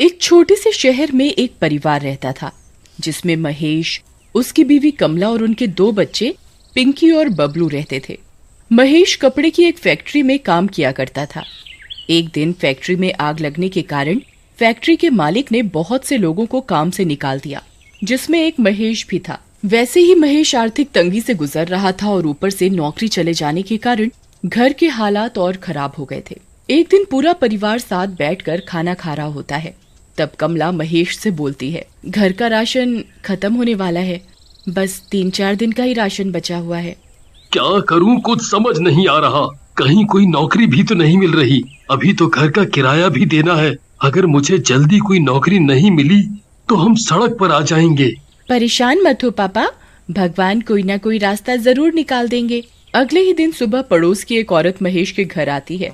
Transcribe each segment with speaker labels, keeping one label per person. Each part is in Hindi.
Speaker 1: एक छोटे से शहर में एक परिवार रहता था जिसमें महेश, उसकी बीवी कमला और उनके दो बच्चे पिंकी और बबलू रहते थे। महेश कपड़े की एक फैक्ट्री में काम किया करता था। एक दिन फैक्ट्री में आग लगने के कारण फैक्ट्री के मालिक ने बहुत से लोगों को काम से निकाल दिया, जिसमें एक महेश भी था। वैसे ही महेश आर्थिक तंगी से गुजर रहा था और ऊपर से नौकरी चले जाने के कारण घर के हालात और खराब हो गए थे। एक दिन पूरा परिवार साथ बैठकर खाना खा रहा होता है। तब कमला महेश से बोलती है, घर का राशन खत्म होने वाला है, बस 3-4 दिन का ही राशन बचा हुआ है।
Speaker 2: क्या करूं, कुछ समझ नहीं आ रहा। कहीं कोई नौकरी भी तो नहीं मिल रही। अभी तो घर का किराया भी देना है। अगर मुझे जल्दी कोई नौकरी नहीं मिली तो हम सड़क पर आ जाएंगे।
Speaker 1: परेशान मत हो पापा, भगवान कोई ना कोई रास्ता जरूर निकाल देंगे। अगले ही दिन सुबह पड़ोस की एक औरत महेश के घर आती है।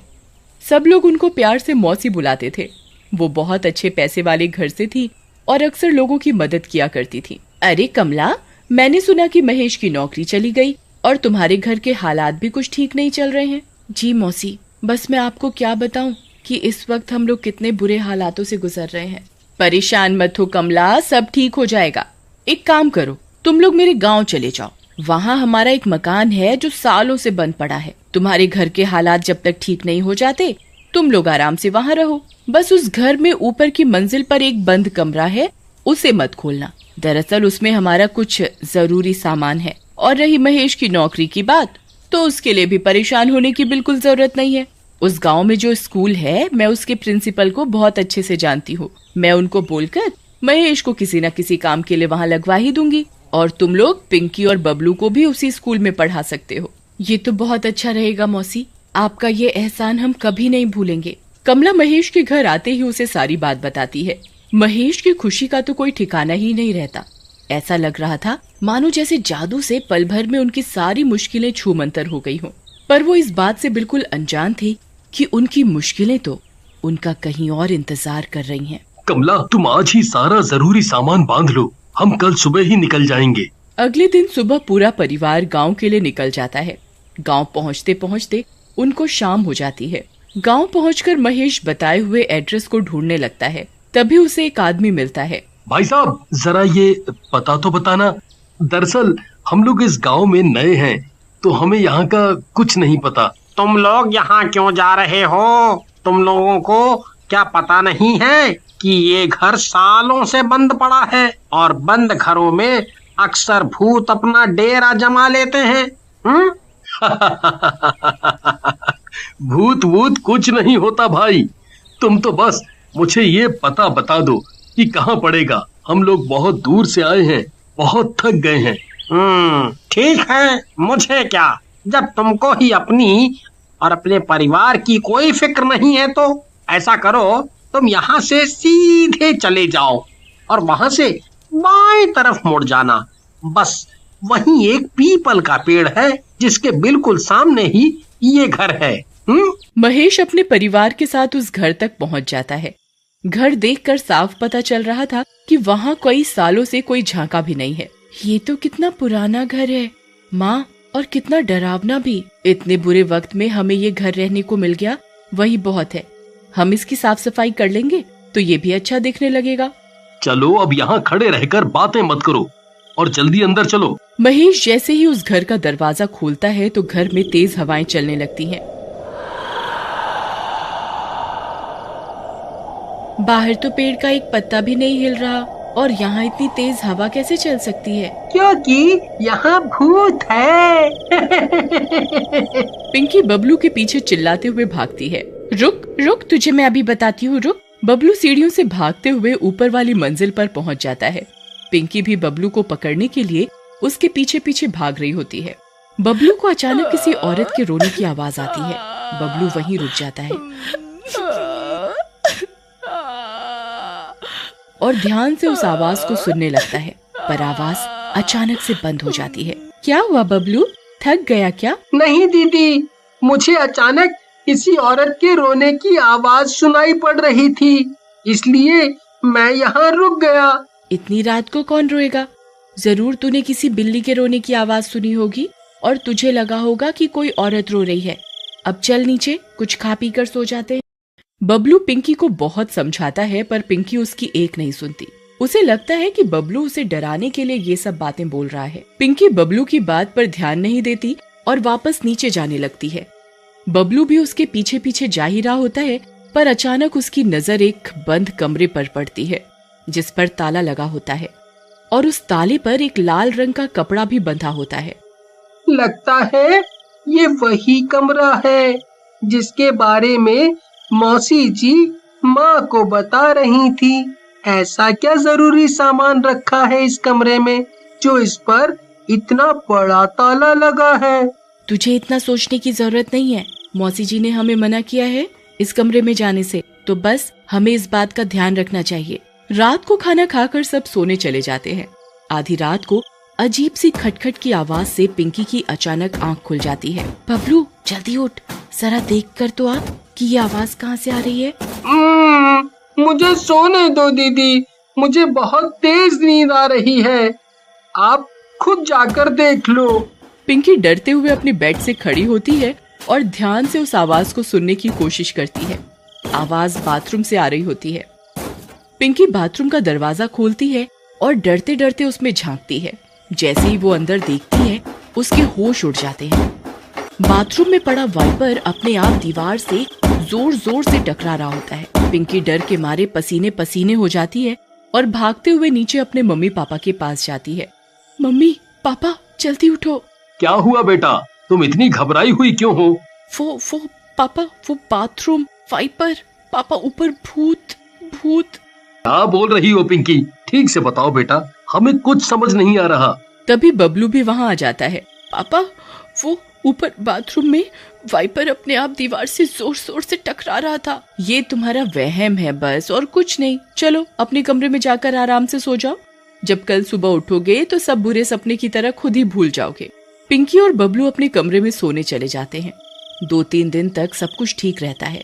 Speaker 1: सब लोग उनको प्यार से मौसी बुलाते थे। वो बहुत अच्छे पैसे वाले घर से थी और अक्सर लोगों की मदद किया करती थी। अरे कमला, मैंने सुना कि महेश की नौकरी चली गई और तुम्हारे घर के हालात भी कुछ ठीक नहीं चल रहे हैं। जी मौसी, बस मैं आपको क्या बताऊं कि इस वक्त हम लोग कितने बुरे हालातों से गुजर रहे हैं। परेशान मत हो कमला, सब ठीक हो जाएगा। एक काम करो, तुम लोग मेरे गांव चले जाओ। वहाँ हमारा एक मकान है जो सालों से बंद पड़ा है। तुम्हारे घर के हालात जब तक ठीक नहीं हो जाते तुम लोग आराम से वहाँ रहो। बस उस घर में ऊपर की मंजिल पर एक बंद कमरा है, उसे मत खोलना। दरअसल उसमें हमारा कुछ जरूरी सामान है। और रही महेश की नौकरी की बात, तो उसके लिए भी परेशान होने की बिल्कुल जरूरत नहीं है। उस गांव में जो स्कूल है, मैं उसके प्रिंसिपल को बहुत अच्छे से जानती हूँ। मैं उनको बोलकर महेश को किसी न किसी काम के लिए वहाँ लगवा ही दूंगी। और तुम लोग पिंकी और बबलू को भी उसी स्कूल में पढ़ा सकते हो। ये तो बहुत अच्छा रहेगा मौसी, आपका ये एहसान हम कभी नहीं भूलेंगे। कमला महेश के घर आते ही उसे सारी बात बताती है। महेश की खुशी का तो कोई ठिकाना ही नहीं रहता। ऐसा लग रहा था मानो जैसे जादू से पल भर में उनकी सारी मुश्किलें छूमंतर हो गई हों। पर वो इस बात से बिल्कुल अनजान थी कि उनकी मुश्किलें तो उनका कहीं और इंतजार कर रही हैं।
Speaker 2: कमला, तुम आज ही सारा जरूरी सामान बांध लो, हम कल सुबह ही निकल जाएंगे।
Speaker 1: अगले दिन सुबह पूरा परिवार गांव के लिए निकल जाता है। गांव पहुंचते पहुंचते उनको शाम हो जाती है। गांव पहुंचकर महेश बताए हुए एड्रेस को ढूंढने लगता है। तभी उसे एक आदमी मिलता है।
Speaker 2: भाई साहब, जरा ये पता तो बताना। दरअसल हम लोग इस गांव में नए हैं, तो हमें यहाँ का कुछ नहीं पता।
Speaker 3: तुम लोग यहाँ क्यों जा रहे हो? तुम लोगों को क्या पता नहीं है कि ये घर सालों से बंद पड़ा है और बंद घरों में अक्सर भूत अपना डेरा जमा लेते हैं।
Speaker 2: भूत वूत कुछ नहीं होता भाई, तुम तो बस मुझे ये पता बता दो कि कहाँ पड़ेगा। हम लोग बहुत दूर से आए हैं, बहुत थक गए हैं।
Speaker 3: ठीक है, मुझे क्या, जब तुमको ही अपनी और अपने परिवार की कोई फिक्र नहीं है तो ऐसा करो, तुम यहाँ से सीधे चले जाओ और वहां से बाएं तरफ मुड़ जाना। बस वहीं एक पीपल का पेड़ है जिसके बिल्कुल सामने ही ये घर है।
Speaker 1: महेश अपने परिवार के साथ उस घर तक पहुंच जाता है। घर देखकर साफ पता चल रहा था कि वहाँ कई सालों से कोई झांका भी नहीं है। ये तो कितना पुराना घर है माँ, और कितना डरावना भी। इतने बुरे वक्त में हमें ये घर रहने को मिल गया, वही बहुत है। हम इसकी साफ सफाई कर लेंगे तो ये भी अच्छा दिखने लगेगा।
Speaker 2: चलो अब यहाँ खड़े रहकर बातें मत करो और जल्दी अंदर चलो।
Speaker 1: महेश जैसे ही उस घर का दरवाजा खोलता है तो घर में तेज हवाएं चलने लगती हैं। बाहर तो पेड़ का एक पत्ता भी नहीं हिल रहा और यहाँ इतनी तेज हवा कैसे चल सकती है?
Speaker 3: क्योंकि यहाँ भूत है।
Speaker 1: पिंकी बबलू के पीछे चिल्लाते हुए भागती है। रुक रुक, तुझे मैं अभी बताती हूँ, रुक। बबलू सीढ़ियों से भागते हुए ऊपर वाली मंजिल पर पहुँच जाता है। पिंकी भी बबलू को पकड़ने के लिए उसके पीछे पीछे भाग रही होती है। बबलू को अचानक किसी औरत के रोने की आवाज आती है। बबलू वहीं रुक जाता है और ध्यान से उस आवाज को सुनने लगता है, पर आवाज अचानक से बंद हो जाती है। क्या हुआ बबलू, थक गया क्या?
Speaker 3: नहीं दीदी, मुझे अचानक किसी औरत के रोने की आवाज सुनाई पड़ रही थी, इसलिए मैं यहाँ रुक गया।
Speaker 1: इतनी रात को कौन रोएगा? जरूर तूने किसी बिल्ली के रोने की आवाज सुनी होगी और तुझे लगा होगा कि कोई औरत रो रही है। अब चल नीचे, कुछ खा पी कर सो जाते हैं। बबलू पिंकी को बहुत समझाता है पर पिंकी उसकी एक नहीं सुनती। उसे लगता है कि बबलू उसे डराने के लिए ये सब बातें बोल रहा है। पिंकी बबलू की बात पर ध्यान नहीं देती और वापस नीचे जाने लगती है। बबलू भी उसके पीछे पीछे जा ही रहा होता है, पर अचानक उसकी नजर एक बंद कमरे पर पड़ती है जिस पर ताला लगा होता है और उस ताले पर एक लाल रंग का कपड़ा भी बंधा होता है।
Speaker 3: लगता है ये वही कमरा है जिसके बारे में मौसी जी माँ को बता रही थी। ऐसा क्या जरूरी सामान रखा है इस कमरे में जो इस पर इतना बड़ा ताला लगा है?
Speaker 1: तुझे इतना सोचने की जरूरत नहीं है। मौसी जी ने हमें मना किया है इस कमरे में जाने से, तो बस हमें इस बात का ध्यान रखना चाहिए। रात को खाना खाकर सब सोने चले जाते हैं। आधी रात को अजीब सी खटखट की आवाज से पिंकी की अचानक आंख खुल जाती है। बबलू जल्दी उठ, जरा देख कर तो आ कि ये आवाज कहाँ से आ रही है।
Speaker 3: मुझे सोने दो दीदी, मुझे बहुत तेज नींद आ रही है, आप खुद जाकर देख लो।
Speaker 1: पिंकी डरते हुए अपने बेड से खड़ी होती है और ध्यान से उस आवाज को सुनने की कोशिश करती है। आवाज बाथरूम से आ रही होती है। पिंकी बाथरूम का दरवाजा खोलती है और डरते डरते उसमें झांकती है। जैसे ही वो अंदर देखती है उसके होश उड़ जाते हैं। बाथरूम में पड़ा वाइपर अपने आप दीवार से जोर जोर से टकरा रहा होता है। पिंकी डर के मारे पसीने पसीने हो जाती है और भागते हुए नीचे अपने मम्मी पापा के पास जाती है। मम्मी पापा जल्दी उठो।
Speaker 2: क्या हुआ बेटा, तुम इतनी घबराई हुई क्यों हो?
Speaker 1: वो पापा, वो बाथरूम वाइपर, पापा ऊपर भूत भूत।
Speaker 2: क्या बोल रही हो पिंकी? ठीक से बताओ बेटा, हमें कुछ समझ नहीं आ रहा।
Speaker 1: तभी बबलू भी वहाँ आ जाता है। पापा वो ऊपर बाथरूम में वाइपर अपने आप दीवार से जोर जोर से टकरा रहा था। ये तुम्हारा वहम है बस, और कुछ नहीं। चलो अपने कमरे में जाकर आराम से सो जाओ। जब कल सुबह उठोगे तो सब बुरे सपने की तरह खुद ही भूल जाओगे। पिंकी और बबलू अपने कमरे में सोने चले जाते हैं। 2-3 दिन तक सब कुछ ठीक रहता है,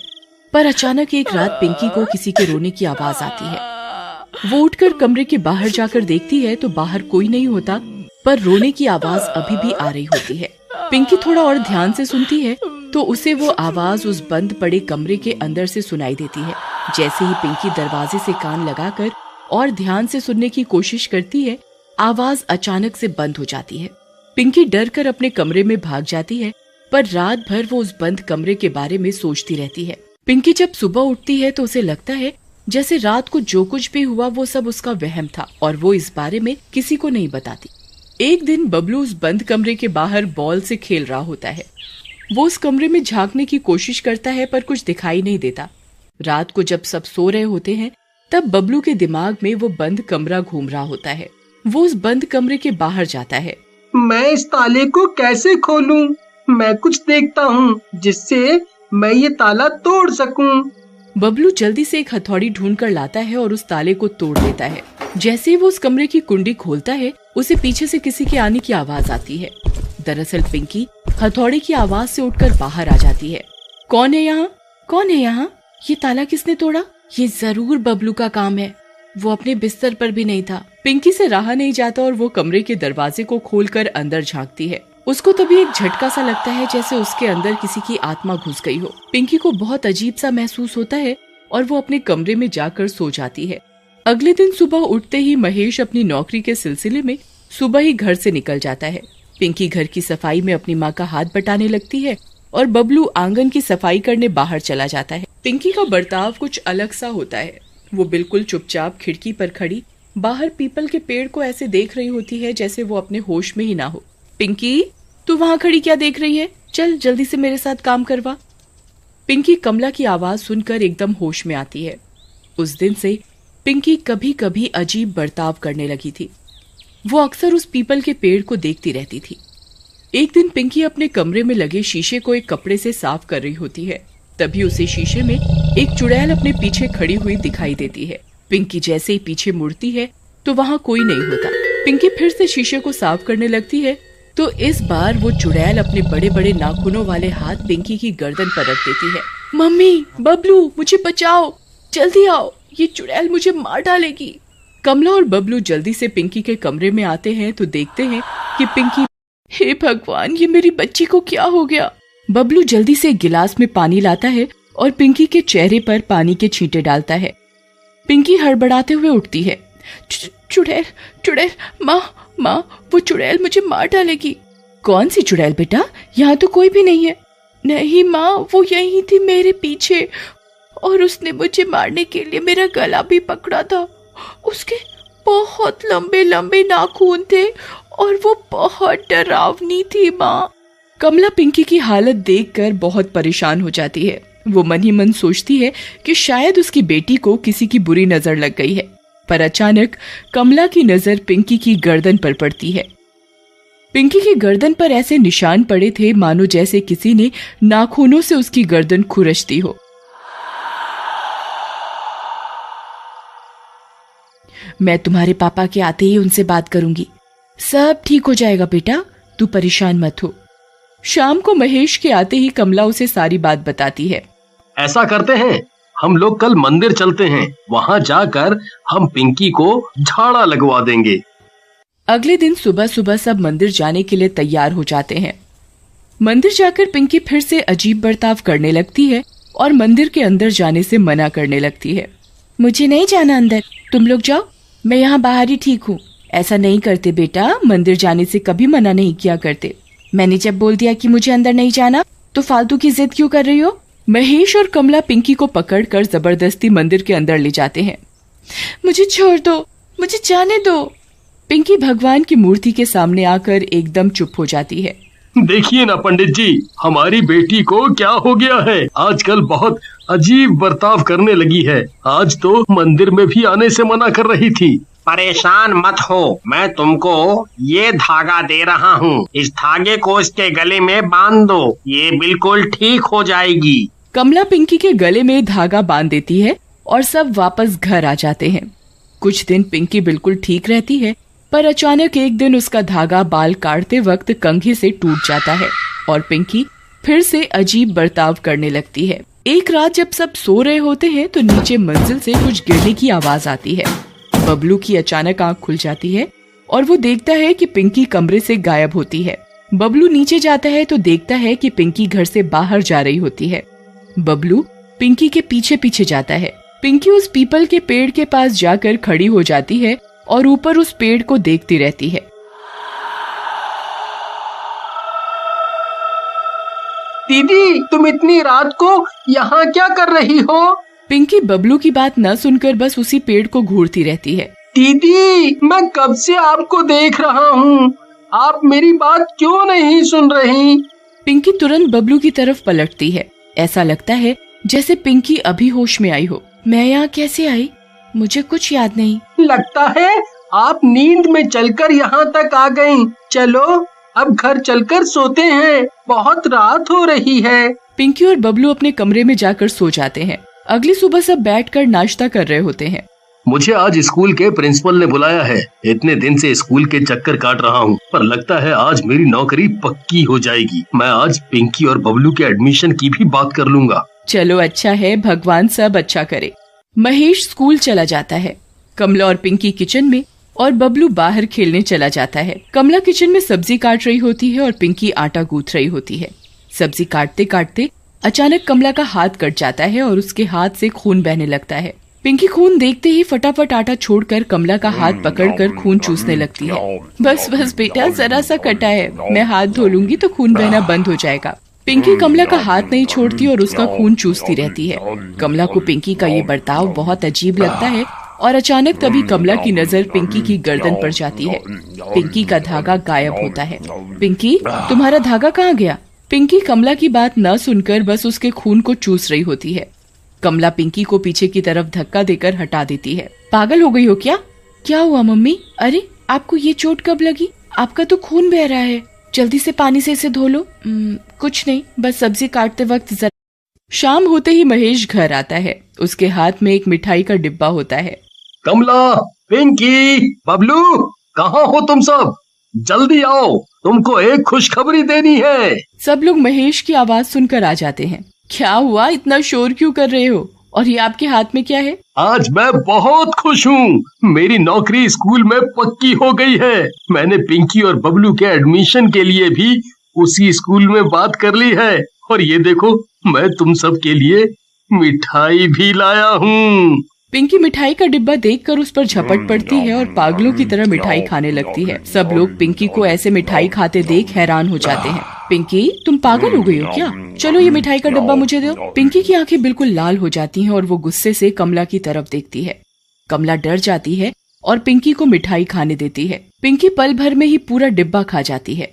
Speaker 1: पर अचानक एक रात पिंकी को किसी के रोने की आवाज आती है। वो उठकर कमरे के बाहर जाकर देखती है तो बाहर कोई नहीं होता, पर रोने की आवाज अभी भी आ रही होती है। पिंकी थोड़ा और ध्यान से सुनती है तो उसे वो आवाज उस बंद पड़े कमरे के अंदर से सुनाई देती है। जैसे ही पिंकी दरवाजे से कान लगाकर और ध्यान से सुनने की कोशिश करती है, आवाज अचानक से बंद हो जाती है। पिंकी डर कर अपने कमरे में भाग जाती है, पर रात भर वो उस बंद कमरे के बारे में सोचती रहती है। पिंकी जब सुबह उठती है तो उसे लगता है जैसे रात को जो कुछ भी हुआ वो सब उसका वहम था और वो इस बारे में किसी को नहीं बताती। एक दिन बबलू उस बंद कमरे के बाहर बॉल से खेल रहा होता है। वो उस कमरे में झांकने की कोशिश करता है पर कुछ दिखाई नहीं देता। रात को जब सब सो रहे होते हैं तब बबलू के दिमाग में वो बंद कमरा घूम रहा होता है। वो उस बंद कमरे के बाहर जाता है।
Speaker 3: मैं इस ताले को कैसे खोलूं? मैं कुछ देखता हूँ जिससे मैं ये ताला तोड़ सकूं।
Speaker 1: बबलू जल्दी से एक हथौड़ी ढूंढ कर लाता है और उस ताले को तोड़ देता है। जैसे ही वो उस कमरे की कुंडी खोलता है उसे पीछे से किसी के आने की आवाज आती है। दरअसल पिंकी हथौड़ी की आवाज से उठकर बाहर आ जाती है। कौन है यहाँ? कौन है यहाँ? ये ताला किसने तोड़ा? ये जरूर बबलू का काम है। वो अपने बिस्तर पर भी नहीं था। पिंकी से रहा नहीं जाता और वो कमरे के दरवाजे को खोलकर अंदर झांकती है। उसको तभी एक झटका सा लगता है जैसे उसके अंदर किसी की आत्मा घुस गई हो। पिंकी को बहुत अजीब सा महसूस होता है और वो अपने कमरे में जाकर सो जाती है। अगले दिन सुबह उठते ही महेश अपनी नौकरी के सिलसिले में सुबह ही घर से निकल जाता है। पिंकी घर की सफाई में अपनी माँ का हाथ बटाने लगती है और बबलू आंगन की सफाई करने बाहर चला जाता है। पिंकी का बर्ताव कुछ अलग सा होता है। वो बिल्कुल चुपचाप खिड़की पर खड़ी बाहर पीपल के पेड़ को ऐसे देख रही होती है जैसे वो अपने होश में ही ना हो। पिंकी, तू वहाँ खड़ी क्या देख रही है? चल जल्दी से मेरे साथ काम करवा। पिंकी कमला की आवाज सुनकर एकदम होश में आती है। उस दिन से पिंकी कभी कभी अजीब बर्ताव करने लगी थी। वो अक्सर उस पीपल के पेड़ को देखती रहती थी। एक दिन पिंकी अपने कमरे में लगे शीशे को एक कपड़े से साफ कर रही होती है। तभी उसे शीशे में एक चुड़ैल अपने पीछे खड़ी हुई दिखाई देती है। पिंकी जैसे ही पीछे मुड़ती है तो वहाँ कोई नहीं होता। पिंकी फिर से शीशे को साफ करने लगती है तो इस बार वो चुड़ैल अपने बड़े बड़े नाखूनों वाले हाथ पिंकी की गर्दन पर रख देती है। मम्मी, बबलू, मुझे बचाओ, जल्दी आओ, ये चुड़ैल मुझे मार डालेगी। कमला और बबलू जल्दी से पिंकी के कमरे में आते हैं तो देखते हैं कि पिंकी, हे भगवान, ये मेरी बच्ची को क्या हो गया? बबलू जल्दी से एक गिलास में पानी लाता है और पिंकी के चेहरे पर पानी के छींटे डालता है। पिंकी हड़बड़ाते हुए उठती है। चुड़ैल, चुड़ैल, माँ, माँ, वो चुड़ैल मुझे मार डालेगी। कौन सी चुड़ैल बेटा? यहाँ तो कोई भी नहीं है। नहीं माँ, वो यही थी मेरे पीछे और उसने मुझे मारने के लिए मेरा गला भी पकड़ा था। उसके बहुत लंबे लंबे नाखून थे और वो बहुत डरावनी थी माँ। कमला पिंकी की हालत देखकर बहुत परेशान हो जाती है। वो मन ही मन सोचती है कि शायद उसकी बेटी को किसी की बुरी नजर लग गई है, पर अचानक कमला की नजर पिंकी की गर्दन पर पड़ती है। पिंकी की गर्दन पर ऐसे निशान पड़े थे मानो जैसे किसी ने नाखूनों से उसकी गर्दन खुरच दी हो। मैं तुम्हारे पापा के आते ही उनसे बात करूंगी। सब ठीक हो जाएगा बेटा, तू परेशान मत हो। शाम को महेश के आते ही कमला उसे सारी बात बताती है।
Speaker 2: ऐसा करते हैं, हम लोग कल मंदिर चलते हैं, वहाँ जाकर हम पिंकी को झाड़ा लगवा देंगे।
Speaker 1: अगले दिन सुबह सुबह सब मंदिर जाने के लिए तैयार हो जाते हैं। मंदिर जाकर पिंकी फिर से अजीब बर्ताव करने लगती है और मंदिर के अंदर जाने से मना करने लगती है। मुझे नहीं जाना अंदर, तुम लोग जाओ, मैं यहाँ बाहर ही ठीक हूँ। ऐसा नहीं करते बेटा, मंदिर जाने से कभी मना नहीं किया करते। मैंने जब बोल दिया कि मुझे अंदर नहीं जाना तो फालतू की जिद क्यों कर रही हो? महेश और कमला पिंकी को पकड़कर जबरदस्ती मंदिर के अंदर ले जाते हैं। मुझे छोड़ दो, मुझे जाने दो। पिंकी भगवान की मूर्ति के सामने आकर एकदम चुप हो जाती है।
Speaker 2: देखिए ना पंडित जी, हमारी बेटी को क्या हो गया है? आजकल बहुत अजीब बर्ताव करने लगी है। आज तो मंदिर में भी आने से मना कर रही थी।
Speaker 3: परेशान मत हो, मैं तुमको ये धागा दे रहा हूँ। इस धागे को इसके गले में बांध दो, ये बिल्कुल ठीक हो जाएगी।
Speaker 1: कमला पिंकी के गले में धागा बांध देती है और सब वापस घर आ जाते हैं। कुछ दिन पिंकी बिल्कुल ठीक रहती है, पर अचानक एक दिन उसका धागा बाल काटते वक्त कंघी से टूट जाता है और पिंकी फिर से अजीब बर्ताव करने लगती है। एक रात जब सब सो रहे होते हैं तो नीचे मंजिल से कुछ गिरने की आवाज आती है। बबलू की अचानक आंख खुल जाती है और वो देखता है कि पिंकी कमरे से गायब होती है। बबलू नीचे जाता है तो देखता है कि पिंकी घर से बाहर जा रही होती है। बबलू पिंकी के पीछे पीछे जाता है। पिंकी उस पीपल के पेड़ के पास जाकर खड़ी हो जाती है और ऊपर उस पेड़ को देखती रहती है।
Speaker 3: दीदी, तुम इतनी रात को यहाँ क्या कर रही हो?
Speaker 1: पिंकी बबलू की बात न सुनकर बस उसी पेड़ को घूरती रहती है।
Speaker 3: दीदी, मैं कब से आपको देख रहा हूँ, आप मेरी बात क्यों नहीं सुन रही?
Speaker 1: पिंकी तुरंत बबलू की तरफ पलटती है। ऐसा लगता है जैसे पिंकी अभी होश में आई हो। मैं यहाँ कैसे आई? मुझे कुछ याद नहीं।
Speaker 3: लगता है आप नींद में चलकर यहाँ तक आ गईं। चलो अब घर चलकर सोते हैं, बहुत रात हो रही है।
Speaker 1: पिंकी और बबलू अपने कमरे में जाकर सो जाते हैं। अगली सुबह सब बैठकर नाश्ता कर रहे होते हैं।
Speaker 2: मुझे आज स्कूल के प्रिंसिपल ने बुलाया है। इतने दिन से स्कूल के चक्कर काट रहा हूँ, पर लगता है आज मेरी नौकरी पक्की हो जाएगी। मैं आज पिंकी और बबलू के एडमिशन की भी बात कर लूंगा।
Speaker 1: चलो अच्छा है, भगवान सब अच्छा करे। महेश स्कूल चला जाता है। कमला और पिंकी किचन में और बबलू बाहर खेलने चला जाता है। कमला किचन में सब्जी काट रही होती है और पिंकी आटा गूंथ रही होती है। सब्जी काटते काटते अचानक कमला का हाथ कट जाता है और उसके हाथ से खून बहने लगता है। पिंकी खून देखते ही फटाफट आटा छोड़कर कमला का हाथ पकड़कर खून चूसने लगती है। बस बस बेटा, जरा सा कटा है, मैं हाथ धो लूंगी तो खून बहना बंद हो जाएगा। पिंकी कमला का हाथ नहीं छोड़ती और उसका खून चूसती रहती है। कमला को पिंकी का ये बर्ताव बहुत अजीब लगता है और अचानक तभी कमला की नजर पिंकी की गर्दन पर जाती है। पिंकी का धागा गायब होता है। पिंकी, तुम्हारा धागा कहाँ गया? पिंकी कमला की बात न सुनकर बस उसके खून को चूस रही होती है। कमला पिंकी को पीछे की तरफ धक्का देकर हटा देती है। पागल हो गई हो क्या? क्या हुआ मम्मी? अरे आपको ये चोट कब लगी? आपका तो खून बह रहा है, जल्दी से पानी से इसे धो लो। कुछ नहीं, बस सब्जी काटते वक्त जरा। शाम होते ही महेश घर आता है। उसके हाथ में एक मिठाई का डिब्बा होता है।
Speaker 2: कमला, पिंकी, बबलू, कहाँ हो तुम सब? जल्दी आओ, तुमको एक खुशखबरी देनी है।
Speaker 1: सब लोग महेश की आवाज सुनकर आ जाते हैं। क्या हुआ, इतना शोर क्यों कर रहे हो? और ये आपके हाथ में क्या है?
Speaker 2: आज मैं बहुत खुश हूँ। मेरी नौकरी स्कूल में पक्की हो गई है। मैंने पिंकी और बबलू के एडमिशन के लिए भी उसी स्कूल में बात कर ली है। और ये देखो, मैं तुम सब के लिए मिठाई भी लाया हूँ।
Speaker 1: पिंकी मिठाई का डिब्बा देखकर उस पर झपट पड़ती है और पागलों की तरह मिठाई खाने लगती है। सब लोग पिंकी को ऐसे मिठाई खाते देख हैरान हो जाते हैं। पिंकी, तुम पागल हो गई हो क्या? चलो ये मिठाई का डिब्बा मुझे दो। पिंकी की आंखें बिल्कुल लाल हो जाती हैं और वो गुस्से से कमला की तरफ देखती है। कमला डर जाती है और पिंकी को मिठाई खाने देती है। पिंकी पल भर में ही पूरा डिब्बा खा जाती है।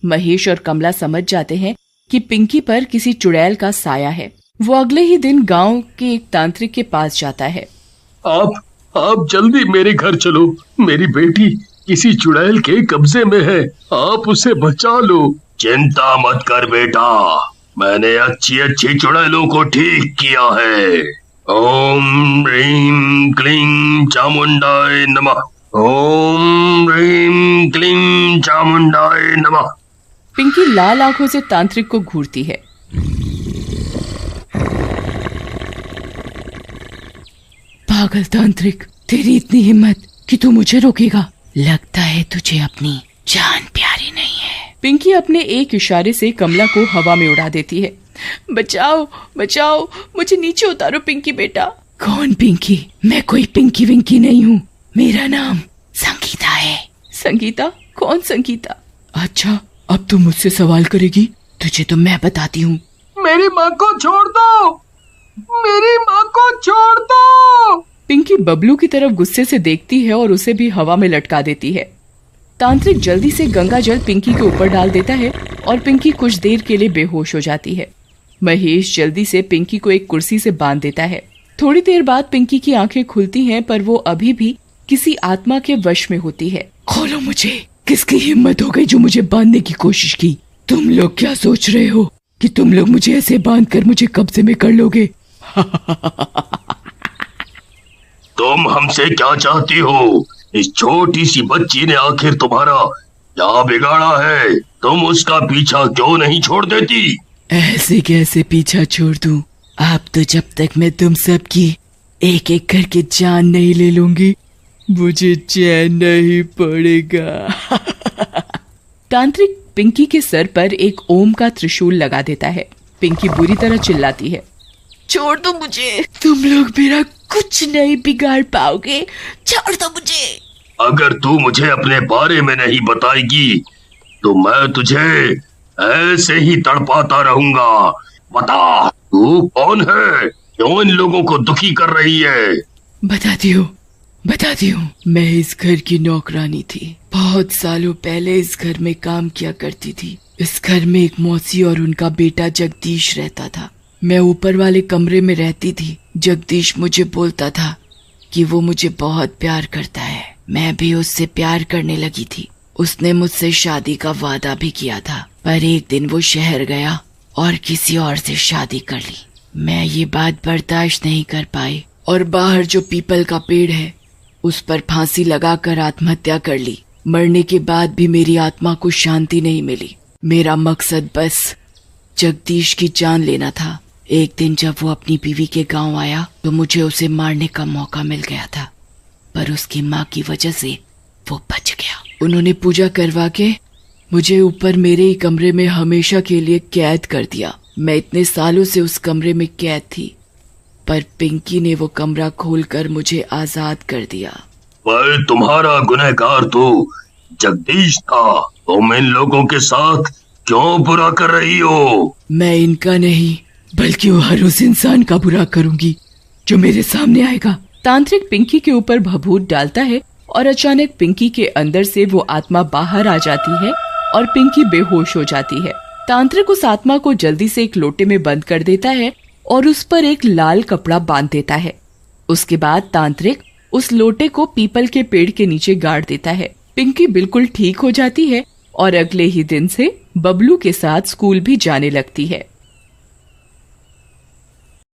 Speaker 1: महेश और कमला समझ जाते हैं कि पिंकी पर किसी चुड़ैल का साया है। वो अगले ही दिन गांव के एक तांत्रिक के पास जाता है।
Speaker 2: आप जल्दी मेरे घर चलो। मेरी बेटी किसी चुड़ैल के कब्जे में है, आप उसे बचा लो। चिंता मत कर बेटा, मैंने अच्छी चुड़ैलों को ठीक किया है। ओम ह्रीं क्लीं चामुंडाय नमः। ओम ह्रीं क्लीं चामुंडाय नमः।
Speaker 1: पिंकी लाल आंखों से तांत्रिक को घूरती है। पागल तांत्रिक, तेरी इतनी हिम्मत कि तू मुझे रोकेगा? लगता है तुझे अपनी जान प्यारी नहीं है। पिंकी अपने एक इशारे से कमला को हवा में उड़ा देती है। बचाओ बचाओ, मुझे नीचे उतारो पिंकी बेटा। कौन पिंकी? मैं कोई पिंकी विंकी नहीं हूँ, मेरा नाम संगीता है। संगीता? कौन संगीता? अच्छा, अब तुम मुझसे सवाल करेगी? तुझे तो मैं बताती हूँ।
Speaker 3: मेरी माँ को छोड़ दो, मेरी माँ को छोड़ दो।
Speaker 1: पिंकी बबलू की तरफ गुस्से से देखती है और उसे भी हवा में लटका देती है। तांत्रिक जल्दी से गंगा जल पिंकी के ऊपर डाल देता है और पिंकी कुछ देर के लिए बेहोश हो जाती है। महेश जल्दी से पिंकी को एक कुर्सी से बांध देता है। थोड़ी देर बाद पिंकी की आंखें खुलती हैं, पर वो अभी भी किसी आत्मा के वश में होती है। खोलो मुझे, किसकी हिम्मत हो गई जो मुझे बांधने की कोशिश की? तुम लोग क्या सोच रहे हो कि तुम लोग मुझे ऐसे बांधकर मुझे कब्जे में कर लोगे?
Speaker 2: तुम हमसे क्या चाहती हो? इस छोटी सी बच्ची ने आखिर तुम्हारा क्या बिगाड़ा है? तुम उसका पीछा क्यों नहीं छोड़ देती?
Speaker 1: ऐसे कैसे पीछा छोड़ दूं? आप तो जब तक मैं तुम सब की एक एक करके जान नहीं ले लूंगी, मुझे चैन नहीं पड़ेगा। तांत्रिक पिंकी के सर पर एक ओम का त्रिशूल लगा देता है। पिंकी बुरी तरह चिल्लाती है, छोड़ दो मुझे, तुम लोग मेरा कुछ नहीं बिगाड़ पाओगे, छोड़ दो मुझे।
Speaker 2: अगर तू मुझे अपने बारे में नहीं बताएगी तो मैं तुझे ऐसे ही तड़पाता रहूंगा। बता, तू कौन है? क्यों इन लोगों को दुखी कर रही है?
Speaker 1: बताती हूँ। मैं इस घर की नौकरानी थी। बहुत सालों पहले इस घर में काम किया करती थी। इस घर में एक मौसी और उनका बेटा जगदीश रहता था। मैं ऊपर वाले कमरे में रहती थी। जगदीश मुझे बोलता था कि वो मुझे बहुत प्यार करता है। मैं भी उससे प्यार करने लगी थी। उसने मुझसे शादी का वादा भी किया था, पर एक दिन वो शहर गया और किसी और से शादी कर ली। मैं ये बात बर्दाश्त नहीं कर पाई और बाहर जो पीपल का पेड़ है उस पर फांसी लगाकर आत्महत्या कर ली। मरने के बाद भी मेरी आत्मा को शांति नहीं मिली। मेरा मकसद बस जगदीश की जान लेना था। एक दिन जब वो अपनी बीवी के गांव आया तो मुझे उसे मारने का मौका मिल गया था, पर उसकी माँ की वजह से वो बच गया। उन्होंने पूजा करवा के मुझे ऊपर मेरे ही कमरे में हमेशा के लिए कैद कर दिया। मैं इतने सालों से उस कमरे में कैद थी, पर पिंकी ने वो कमरा खोलकर मुझे आजाद कर दिया।
Speaker 2: पर तुम्हारा गुनहगार तो जगदीश था। तुम इन लोगों के साथ क्यों बुरा कर रही हो?
Speaker 1: मैं इनका नहीं बल्कि वो हर उस इंसान का बुरा करूंगी जो मेरे सामने आएगा। तांत्रिक पिंकी के ऊपर भभूत डालता है और अचानक पिंकी के अंदर से वो आत्मा बाहर आ जाती है और पिंकी बेहोश हो जाती है। तांत्रिक उस आत्मा को जल्दी से एक लोटे में बंद कर देता है और उस पर एक लाल कपड़ा बांध देता है। उसके बाद तांत्रिक उस लोटे को पीपल के पेड़ के नीचे गाड़ देता है। पिंकी बिल्कुल ठीक हो जाती है और अगले ही दिन से बबलू के साथ स्कूल भी जाने लगती है।